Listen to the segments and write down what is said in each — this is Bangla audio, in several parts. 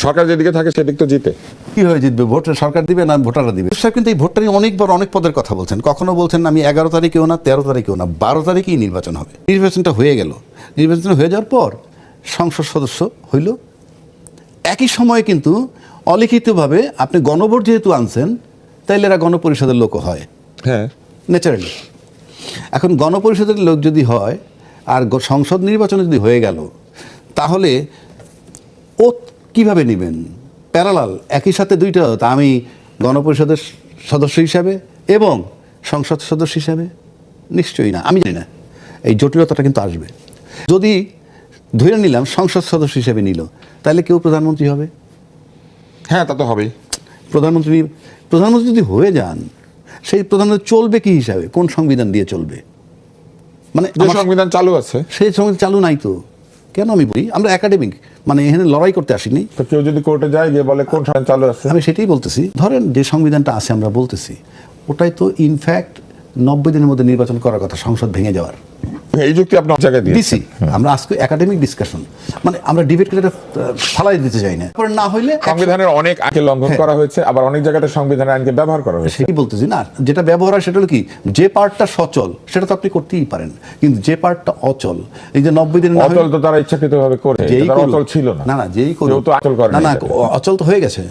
সরকার যেদিকে থাকে সেদিক তো জিতে। কীভাবে জিতবে? ভোট সরকার দিবে না ভোটাররা দিবে? স্যার কিন্তু এই ভোটটা নিয়ে অনেকবার অনেক পদের কথা বলছেন। কখনো বলছেন আমি 11 তারিখেও না 13 তারিখেও না 12 তারিখেই নির্বাচন হবে। নির্বাচনটা হয়ে গেল। নির্বাচন হয়ে যাওয়ার পর সংসদ সদস্য হইল। একই সময়ে কিন্তু অলিখিতভাবে আপনি গণভোট যেহেতু আনছেন, তাইলে এরা গণপরিষদের লোক হয়। হ্যাঁ, ন্যাচারালি। এখন গণপরিষদের লোক যদি হয় আর সংসদ নির্বাচন যদি হয়ে গেল, তাহলে ও কিভাবে নেবেন? প্যারালাল একই সাথে দুইটা, তা আমি গণপরিষদের সদস্য হিসাবে এবং সংসদ সদস্য হিসাবে? নিশ্চয়ই না। আমি জানি না, এই জটিলতাটা কিন্তু আসবে। যদি ধরে নিলাম সংসদ সদস্য হিসেবে নিল, তাহলে কেউ প্রধানমন্ত্রী হবে? হ্যাঁ, তা তো হবেই। প্রধানমন্ত্রী যদি হয়ে যান, সেই প্রধানমন্ত্রী চলবে কি হিসাবে? কোন সংবিধান দিয়ে চলবে? মানে সংবিধান চালু আছে, সেই সংবিধান চালু নাই তো। কেন আমি বলি, আমরা একাডেমিক, মানে এখানে লড়াই করতে আসিনি। তো কেউ যদি কোর্টে যায় গিয়ে বলে কোন সংবিধান চালু আছে, আমি সেটাই বলতেছি। ধরেন যে সংবিধানটা আছে আমরা বলতেছি, ওটাই তো ইনফ্যাক্ট 90 দিনের মধ্যে নির্বাচন করার কথা, সংসদ ভেঙে যাওয়ার। এই যুক্তি আপনি জায়গায় দিছি। আমরা আজকে একাডেমিক ডিসকাশন, মানে আমরা ডিবেট করে ফালাই দিতে চাই না। না হইলে সংবিধানের অনেক আইনকে লঙ্ঘন করা হয়েছে, আবার অনেক জায়গাতে সংবিধানের আইনকে ব্যবহার করা হয়েছে। সেটাই বলতেছি না, যেটা ব্যবহার হয় সেটা হলো কি, যে পার্টটা সচল সেটা তো আপনি করতেই পারেন, কিন্তু যে পার্টটা অচল, এই যে 90 দিন অচল তো তারা ইচ্ছাকৃতভাবে করে, অচল ছিল না। না যেই করে তো অচল করে না, অচল তো হয়ে গেছে।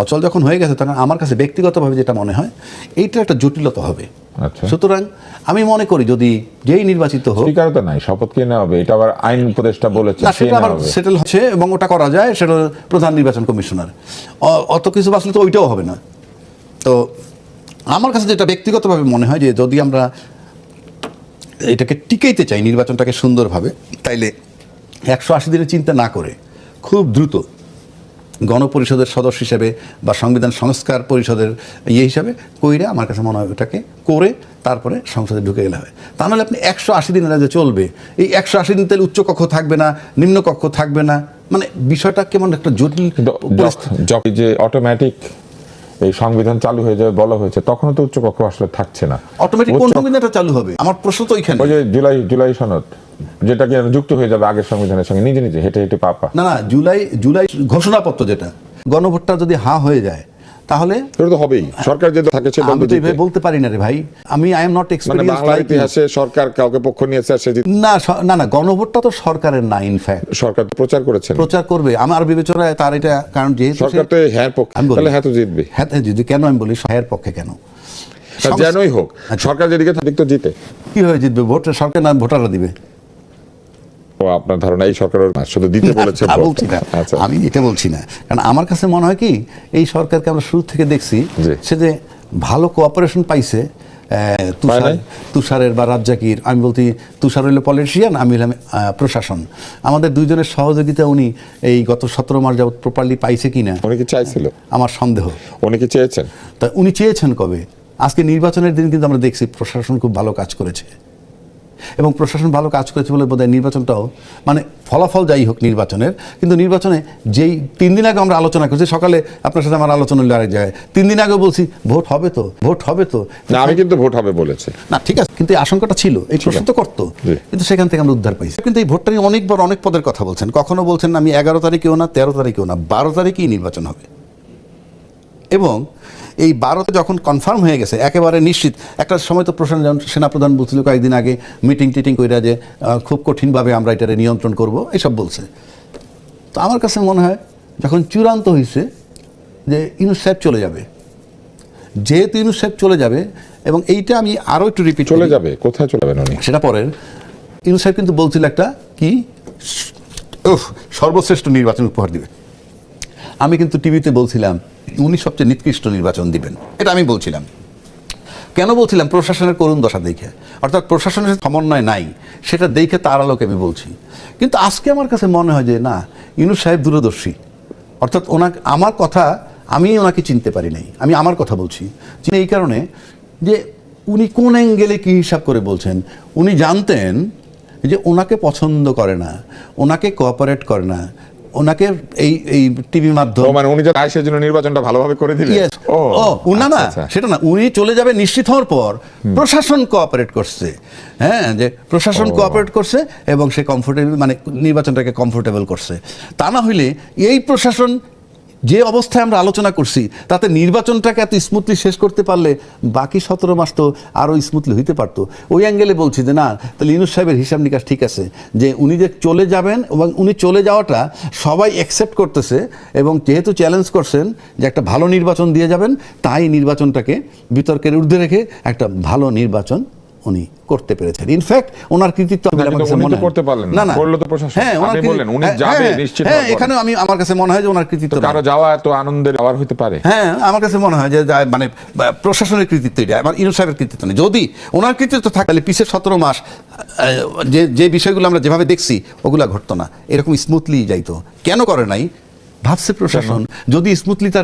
অচল যখন হয়ে গেছে, তখন আমার কাছে ব্যক্তিগতভাবে যেটা মনে হয়, এইটা একটা জটিলতা হবে। সুতরাং আমি মনে করি যদি যেই নির্বাচিত হোক, স্বীকারতা নাই, শপথ কে নেওয়া হবে, এটা আবার আইন উপদেষ্টা বলেছে, সেটা আবার সেটেল হচ্ছে এবং ওটা করা যায়, সেটা প্রধান নির্বাচন কমিশনার। অত কিছু বাঁচলে তো ওইটাও হবে না। তো আমার কাছে যেটা ব্যক্তিগতভাবে মনে হয়, যে যদি আমরা এটাকে টিকাইতে চাই, নির্বাচনটাকে সুন্দরভাবে, তাইলে 180 দিনের চিন্তা না করে খুব দ্রুত গণপরিষদের সদস্য হিসেবে বা সংবিধান সংস্কার পরিষদের হিসাবে কইরা, আমার কাছে মনে হয় ওটাকে করে তারপরে সংসদে ঢুকে গেলে হয়। তা নাহলে আপনি 180 দিন যে চলবে, এই 180 দিন তাহলে উচ্চ কক্ষ থাকবে না, নিম্ন কক্ষ থাকবে না, মানে বিষয়টা কেমন একটা জটিল। যে অটোমেটিক এই সংবিধান চালু হয়ে যাবে বলা হয়েছে, তখন তো উচ্চ কক্ষ আসলে থাকছে না। অটোমেটিক কোন সংবিধানটা চালু হবে? আমার প্রশ্ন তো ওইখানে। ওই যে জুলাই সনদ, যেটা কি যুক্ত হয়ে যাবে আগের সংবিধানের সঙ্গে নিজে নিজে হেঁটে হেঁটে পাপা। না, জুলাই ঘোষণাপত্র, যেটা গণভোটটা যদি হ্যাঁ হয়ে যায়, তাহলে এটা তো হবেই। সরকার যে থাকে সে আমি তো এইভাবে বলতে পারি না রে ভাই। আমি আই এম নট এক্সপেরিয়েন্সড। বাংলার ইতিহাসে সরকার কাউকে পক্ষ নিয়েছে আর সে না গণভোটটা তো সরকারের না, ইনফ্যাক্ট সরকার তো প্রচার করেছে, প্রচার করবে। আমার বিবেচনায় তার এটা, কারণ যেহেতু সরকার তো হ্যাঁ পক্ষে, তাহলে হ্যাঁ তো জিতবে। হ্যাঁ যদি, কেন আমি বলি হ্যাঁ পক্ষে কেন? যেনই হোক, সরকার যেদিকে থাকে তো জিতে। কিভাবে জিতবে? ভোট সরকার না ভোটাররা দিবে? ও আপনার ধারণা এই সরকার শুধু দিতে বলেছে? বলছি না, আমি এটা বলছি না। কারণ আমার কাছে মনে হয় কি, এই সরকারকে আমরা শুরু থেকে দেখছি সে যে ভালো কোঅপারেশন পাইছে তুষারের বা রাজ্জাকির। আমি বলছি তুষার হইলো পলিটিশিয়ান, আমি হইলাম প্রশাসন। আমাদের দুইজনের সহযোগিতা উনি এই গত 17 মাস যাবত প্রপারলি পাইছে কিনা, উনি কি চাইছিল? আমার সন্দেহ। উনি কি চেয়েছেন? তা উনি চেয়েছেন কবে? আজকে নির্বাচনের দিন কিন্তু আমরা দেখছি প্রশাসন খুব ভালো কাজ করেছে, এবং প্রশাসন ভালো কাজ করেছে বলে বোধহয় নির্বাচনটাও, মানে ফলাফল যাই হোক নির্বাচনের, কিন্তু নির্বাচনে যেই 3 দিন আগে আমরা আলোচনা করছি, সকালে আপনার সাথে আমার আলোচনা হলো আরেক জায়গায়, 3 দিন আগে বলছি ভোট হবে তো, ভোট হবে তো। না, আমি কিন্তু ভোট হবে বলেছি না, ঠিক আছে, কিন্তু এই আশঙ্কাটা ছিল, এই প্রশ্ন তো করতো, কিন্তু সেখান থেকে আমরা উদ্ধার পাইছি। কিন্তু এই ভোটটা নিয়ে অনেকবার অনেক পদের কথা বলছেন। কখনো বলছেন আমি 11 তারিখেও না 13 তারিখেও না 12 তারিখেই নির্বাচন হবে, এবং এই 12তে যখন কনফার্ম হয়ে গেছে একেবারে নিশ্চিত, একটা সময় তো সেনাপ্রধান বলছিল কয়েকদিন আগে মিটিং কইরা যে খুব কঠিনভাবে আমরা এটারে নিয়ন্ত্রণ করব, এসব বলছে। তো আমার কাছে মনে হয় যখন চূড়ান্ত হয়েছে যে ইউনূস সাহেব চলে যাবে, যেহেতু ইউনূস সাহেব চলে যাবে, এবং এইটা আমি আরও একটু রিপিট, চলে যাবে কোথায় চলে যাবেন উনি সেটা পরের। ইউনূস সাহেব কিন্তু বলছিল একটা কি সর্বশ্রেষ্ঠ নির্বাচন উপহার দিবে। আমি কিন্তু টিভিতে বলছিলাম উনি সবচেয়ে নিকৃষ্ট নির্বাচন দিবেন, এটা আমি বলছিলাম। কেন বলছিলাম? প্রশাসনের করুণ দশা দেখে, অর্থাৎ প্রশাসনের সমন্বয় নাই, সেটা দেখে তার আলোকে আমি বলছি। কিন্তু আজকে আমার কাছে মনে হয় যে না, ইউনূস সাহেব দূরদর্শী, অর্থাৎ আমার কথা আমি ওনাকে চিনতে পারি নাই, আমি আমার কথা বলছি এই কারণে যে উনি কোন অ্যাঙ্গেলে কী হিসাব করে বলছেন। উনি জানতেন যে ওনাকে পছন্দ করে না, ওনাকে কোঅপারেট করে না, ওনাকে এই টিভি মাধ্যম, মানে উনি যে আইসের জন্য নির্বাচনটা ভালোভাবে করে দিলেন। না সেটা না, উনি চলে যাবে নিশ্চিত হওয়ার পর প্রশাসন কোঅপারেট করছে, হ্যাঁ, যে প্রশাসন কোঅপারেট করছে এবং সে কমফোর্টেবল, মানে নির্বাচনটাকে কমফোর্টেবল করছে। তা না হইলে এই প্রশাসন যে অবস্থায় আমরা আলোচনা করছি তাতে নির্বাচনটাকে এত স্মুথলি শেষ করতে পারলে বাকি 17 মাস তো আরও স্মুথলি হইতে পারতো। ওই অ্যাঙ্গেলে বলছি যে না, তাহলে ইউনূস সাহেবের হিসাব নিকাশ ঠিক আছে যে উনি যে চলে যাবেন এবং উনি চলে যাওয়াটা সবাই অ্যাকসেপ্ট করতেছে, এবং যেহেতু চ্যালেঞ্জ করছেন যে একটা ভালো নির্বাচন দিয়ে যাবেন, তাই নির্বাচনটাকে বিতর্কের ঊর্ধ্বে রেখে একটা ভালো নির্বাচন উনি করতে পেরেছেন। ইনফ্যাক্ট ওনার কৃতিত্ব আমার কাছে মনে হয় করতে পারলেন না, করলো তো প্রশাসন। হ্যাঁ, আপনি বললেন উনি যাবে নিশ্চিত। হ্যাঁ, এখানে আমার কাছে মনে হয় যে ওনার কৃতিত্ব কারো যাওয়া এত আনন্দের আবার হতে পারে। হ্যাঁ, আমার কাছে মনে হয় যে মানে প্রশাসনের কৃতিত্ব এটা, আমার ইউনূস সাহেবের কৃতিত্ব নেই। যদি ওনার কৃতিত্ব থাকে তাহলে পিছের 17 মাস যে বিষয়গুলো আমরা যেভাবে দেখছি ওগুলা ঘটতো না, এরকম স্মুথলি যাইতো। কেন করে নাই? ভাবছে প্রশাসন যদি স্মুথলি তার